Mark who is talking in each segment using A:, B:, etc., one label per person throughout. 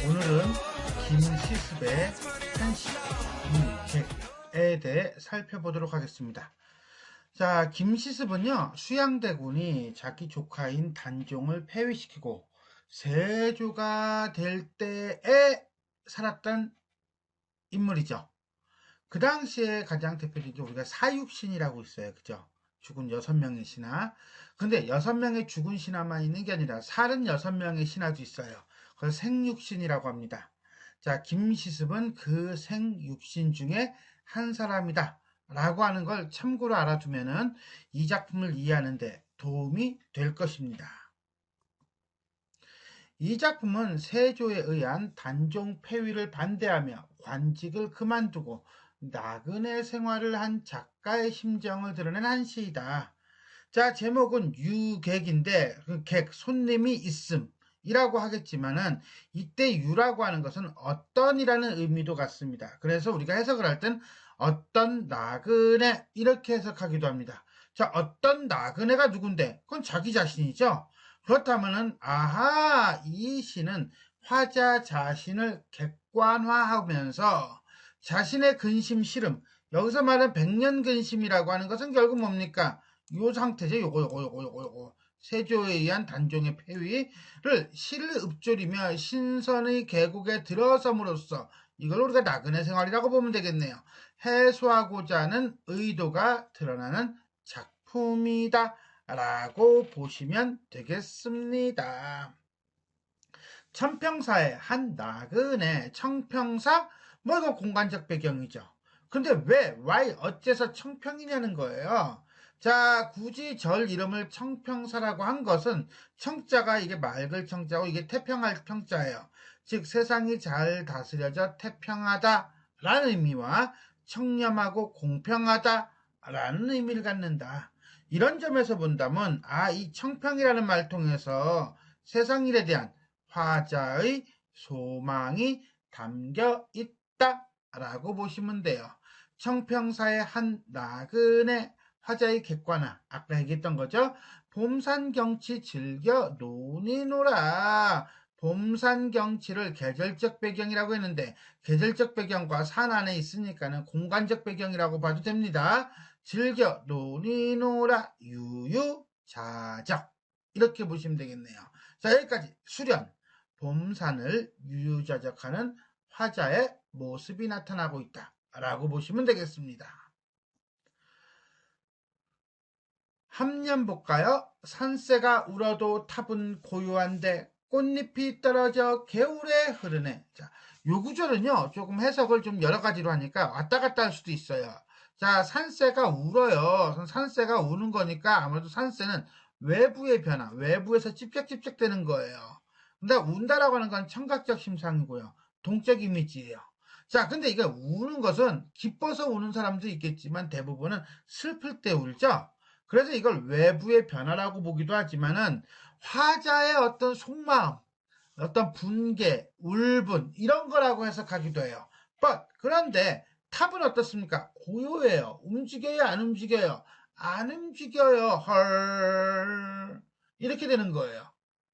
A: 오늘은 김시습의 한식, 객에 대해 살펴보도록 하겠습니다. 자, 김시습은요, 수양대군이 자기 조카인 단종을 폐위시키고 세조가 될 때에 살았던 인물이죠. 그 당시에 가장 대표적인 게 우리가 사육신이라고 있어요. 그죠? 죽은 6명의 신하. 근데 6명의 죽은 신하만 있는 게 아니라 36명의 신하도 있어요. 그래서 생육신이라고 합니다. 자, 김시습은 그 생육신 중에 한 사람이다. 라고 하는 걸 참고로 알아두면은 이 작품을 이해하는데 도움이 될 것입니다. 이 작품은 세조에 의한 단종 폐위를 반대하며 관직을 그만두고 나그네 생활을 한 작가의 심정을 드러낸 한 시이다. 자, 제목은 유객인데 그 객, 손님이 있음 이라고 하겠지만은 이때 유라고 하는 것은 어떤이라는 의미도 같습니다. 그래서 우리가 해석을 할 땐 어떤 나그네 이렇게 해석하기도 합니다. 자, 어떤 나그네가 누군데? 그건 자기 자신이죠. 그렇다면은 아하, 이 시는 화자 자신을 객관화하면서 자신의 근심 씨름, 여기서 말하는 백년근심이라고 하는 것은 결국 뭡니까? 요 상태죠. 요거. 세조에 의한 단종의 폐위를 시를 읊조리며 신선의 계곡에 들어섬으로써 이걸 우리가 나그네 생활이라고 보면 되겠네요. 해소하고자 하는 의도가 드러나는 작품이다 라고 보시면 되겠습니다. 천평사의 한 나그네, 청평사, 뭐 이거 공간적 배경이죠. 근데 왜, why, 어째서 청평이냐는 거예요. 자, 굳이 절 이름을 청평사라고 한 것은 청자가 이게 맑을 청자고 이게 태평할 평자예요. 즉 세상이 잘 다스려져 태평하다 라는 의미와 청렴하고 공평하다 라는 의미를 갖는다. 이런 점에서 본다면 이 청평이라는 말 통해서 세상 일에 대한 화자의 소망이 담겨 있다라고 보시면 돼요. 청평사의 한 나그네 화자의 객관화, 아까 얘기했던 거죠. 봄산경치 즐겨 논이노라. 봄산경치를 계절적 배경이라고 했는데 계절적 배경과 산 안에 있으니까는 공간적 배경이라고 봐도 됩니다. 즐겨 논이노라 유유자적 이렇게 보시면 되겠네요. 자, 여기까지 수련. 봄산을 유유자적하는 화자의 모습이 나타나고 있다 라고 보시면 되겠습니다. 함년 볼까요? 산새가 울어도 탑은 고요한데 꽃잎이 떨어져 개울에 흐르네. 자, 요 구절은요 조금 해석을 좀 여러 가지로 하니까 왔다 갔다 할 수도 있어요. 자, 산새가 울어요. 산새가 우는 거니까 아무래도 산새는 외부의 변화, 외부에서 찝쩍찝쩍대는 거예요. 근데 운다라고 하는 건 청각적 심상이고요. 동적 이미지예요. 자, 근데 이게 우는 것은 기뻐서 우는 사람도 있겠지만 대부분은 슬플 때 울죠. 그래서 이걸 외부의 변화라고 보기도 하지만은 화자의 어떤 속마음, 어떤 분개, 울분 이런 거라고 해석하기도 해요. 그런데 탑은 어떻습니까? 고요해요. 움직여요? 안 움직여요? 안 움직여요. 헐. 이렇게 되는 거예요.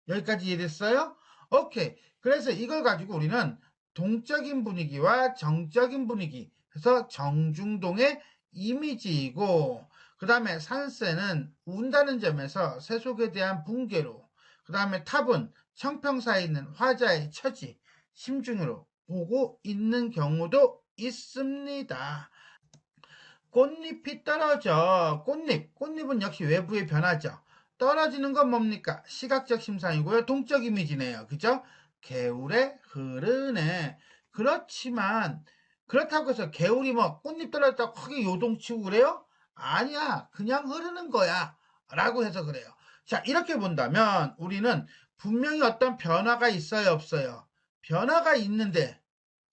A: 여기까지 이해됐어요? 오케이. 그래서 이걸 가지고 우리는 동적인 분위기와 정적인 분위기, 그래서 정중동의 이미지이고, 그 다음에 산새는 운다는 점에서 세속에 대한 붕괴로, 그 다음에 탑은 청평사에 있는 화자의 처지, 심중으로 보고 있는 경우도 있습니다. 꽃잎이 떨어져. 꽃잎은 역시 외부의 변화죠. 떨어지는 건 뭡니까? 시각적 심상이고요. 동적 이미지네요. 그죠? 개울에 흐르네. 그렇지만 그렇다고 해서 개울이 뭐 꽃잎 떨어졌다고 크게 요동치고 그래요? 아니야. 그냥 흐르는 거야. 라고 해서 그래요. 자, 이렇게 본다면 우리는 분명히 어떤 변화가 있어요, 없어요? 변화가 있는데,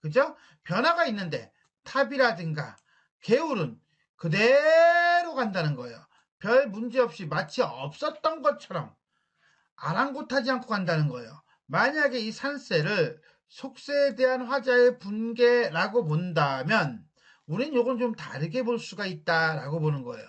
A: 그죠? 변화가 있는데 탑이라든가 개울은 그대로 간다는 거예요. 별 문제 없이 마치 없었던 것처럼 아랑곳하지 않고 간다는 거예요. 만약에 이 산새를 속세에 대한 화자의 분계라고 본다면 우린 요건 좀 다르게 볼 수가 있다라고 보는 거예요.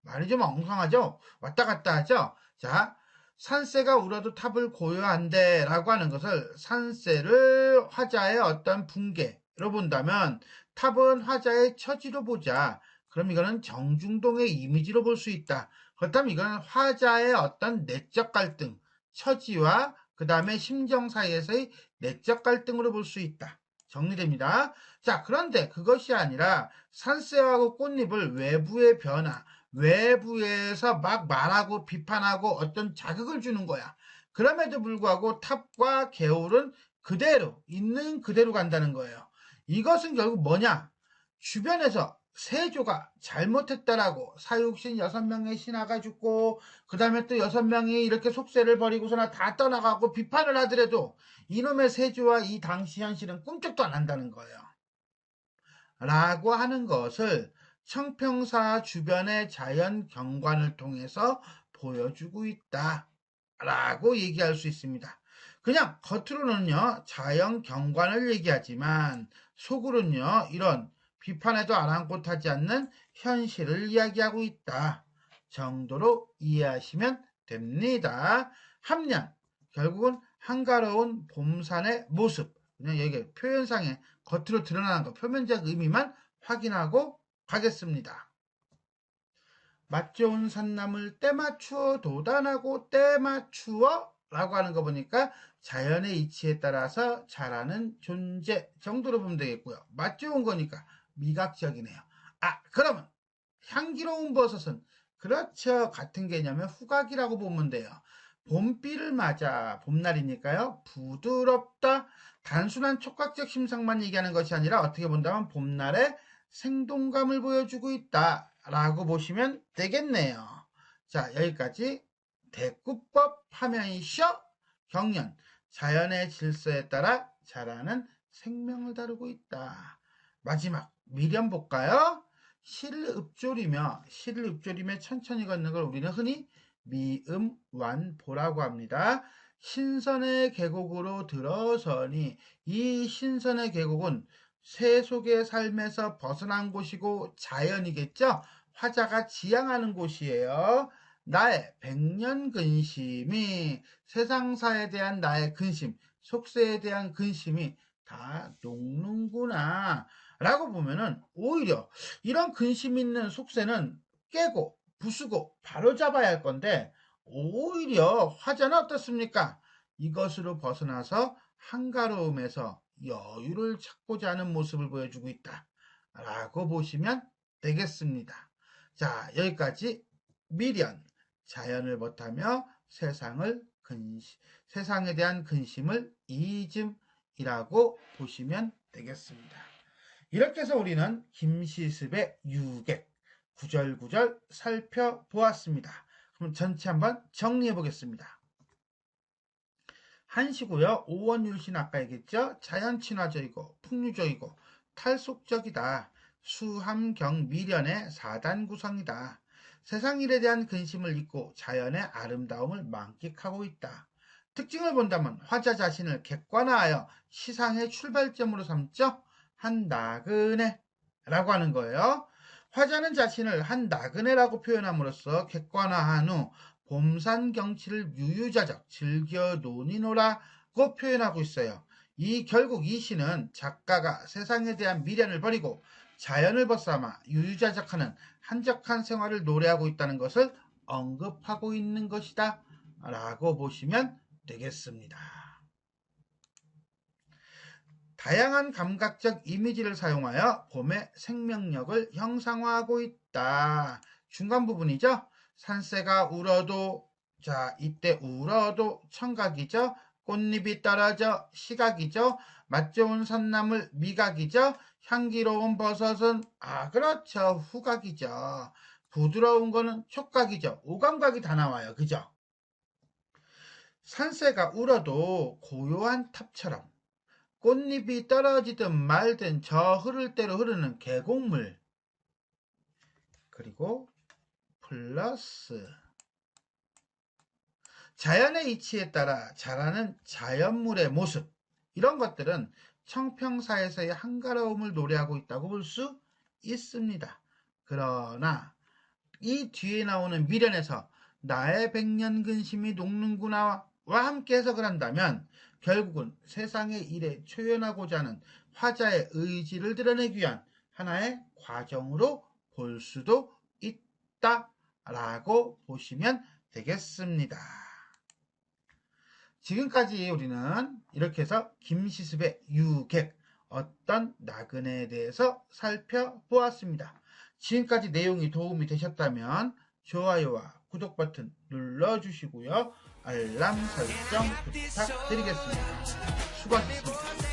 A: 말이 좀 엉성하죠? 왔다 갔다 하죠? 자, 산새가 울어도 탑을 고요한데 라고 하는 것을 산새를 화자의 어떤 붕괴로 본다면 탑은 화자의 처지로 보자. 그럼 이거는 정중동의 이미지로 볼 수 있다. 그렇다면 이거는 화자의 어떤 내적 갈등, 처지와 그 다음에 심정 사이에서의 내적 갈등으로 볼 수 있다. 정리됩니다. 자, 그런데 그것이 아니라 산새하고 꽃잎을 외부의 변화, 외부에서 막 말하고 비판하고 어떤 자극을 주는 거야. 그럼에도 불구하고 탑과 개울은 그대로 있는 그대로 간다는 거예요. 이것은 결국 뭐냐? 주변에서 세조가 잘못했다라고 사육신 6명의 신하가 죽고 그 다음에 또 6명이 이렇게 속세를 벌이고서나 다 떠나가고 비판을 하더라도 이놈의 세조와 이 당시 현실은 꿈쩍도 안 한다는 거예요. 라고 하는 것을 청평사 주변의 자연 경관을 통해서 보여주고 있다 라고 얘기할 수 있습니다. 그냥 겉으로는요 자연 경관을 얘기하지만 속으로는요 이런 비판에도 아랑곳하지 않는 현실을 이야기하고 있다 정도로 이해하시면 됩니다. 함량 결국은 한가로운 봄산의 모습 그냥 여기 표현상에 겉으로 드러나는 것 표면적 의미만 확인하고 가겠습니다. 맛 좋은 산나물 때 맞추어 도단하고 때 맞추어 라고 하는 거 보니까 자연의 이치에 따라서 자라는 존재 정도로 보면 되겠고요. 맛 좋은 거니까 미각적이네요. 그러면 향기로운 버섯은 그렇죠. 같은 개념의 후각이라고 보면 돼요. 봄비를 맞아 봄날이니까요. 부드럽다. 단순한 촉각적 심상만 얘기하는 것이 아니라 어떻게 본다면 봄날의 생동감을 보여주고 있다 라고 보시면 되겠네요. 자, 여기까지 대꾸법 하면이셔 경연 자연의 질서에 따라 자라는 생명을 다루고 있다. 마지막 미련 볼까요? 시를 읊조리며 천천히 걷는 걸 우리는 흔히 미음완보라고 합니다. 신선의 계곡으로 들어서니 이 신선의 계곡은 세속의 삶에서 벗어난 곳이고 자연이겠죠. 화자가 지향하는 곳이에요. 나의 백년 근심이 세상사에 대한 나의 근심, 속세에 대한 근심이 다 녹는구나 라고 보면은 오히려 이런 근심 있는 속세는 깨고 부수고 바로잡아야 할 건데 오히려 화자는 어떻습니까? 이것으로 벗어나서 한가로움에서 여유를 찾고자 하는 모습을 보여주고 있다 라고 보시면 되겠습니다. 자, 여기까지 미련, 자연을 못하며 세상에 대한 근심을 이즘이라고 보시면 되겠습니다. 이렇게 해서 우리는 김시습의 유객 구절구절 살펴보았습니다. 그럼 전체 한번 정리해 보겠습니다. 한시고요. 오원율신 아까 얘기했죠. 자연친화적이고 풍류적이고 탈속적이다. 수함경 미련의 4단 구성이다. 세상 일에 대한 근심을 잊고 자연의 아름다움을 만끽하고 있다. 특징을 본다면 화자 자신을 객관화하여 시상의 출발점으로 삼죠. 한 나그네 라고 하는 거예요. 화자는 자신을 한 나그네라고 표현함으로써 객관화한 후 봄산 경치를 유유자적 즐겨 노니노라고 표현하고 있어요. 결국 이 시는 작가가 세상에 대한 미련을 버리고 자연을 벗삼아 유유자적하는 한적한 생활을 노래하고 있다는 것을 언급하고 있는 것이다 라고 보시면 되겠습니다. 다양한 감각적 이미지를 사용하여 봄의 생명력을 형상화하고 있다. 중간 부분이죠. 산새가 울어도 자 이때 울어도 청각이죠. 꽃잎이 떨어져 시각이죠. 맛 좋은 산나물 미각이죠. 향기로운 버섯은 그렇죠. 후각이죠. 부드러운 거는 촉각이죠. 오감각이 다 나와요. 그죠? 산새가 울어도 고요한 탑처럼 꽃잎이 떨어지든 말든 저 흐를 대로 흐르는 계곡물 그리고 플러스 자연의 이치에 따라 자라는 자연물의 모습 이런 것들은 청평사에서의 한가로움을 노래하고 있다고 볼 수 있습니다. 그러나 이 뒤에 나오는 미련에서 나의 백년 근심이 녹는구나와 함께 해석을 한다면 결국은 세상의 일에 초연하고자 하는 화자의 의지를 드러내기 위한 하나의 과정으로 볼 수도 있다라고 보시면 되겠습니다. 지금까지 우리는 이렇게 해서 김시습의 유객, 어떤 나그네에 대해서 살펴보았습니다. 지금까지 내용이 도움이 되셨다면 좋아요와 구독 버튼 눌러주시고요. 알람 설정 부탁드리겠습니다. 수고하셨습니다.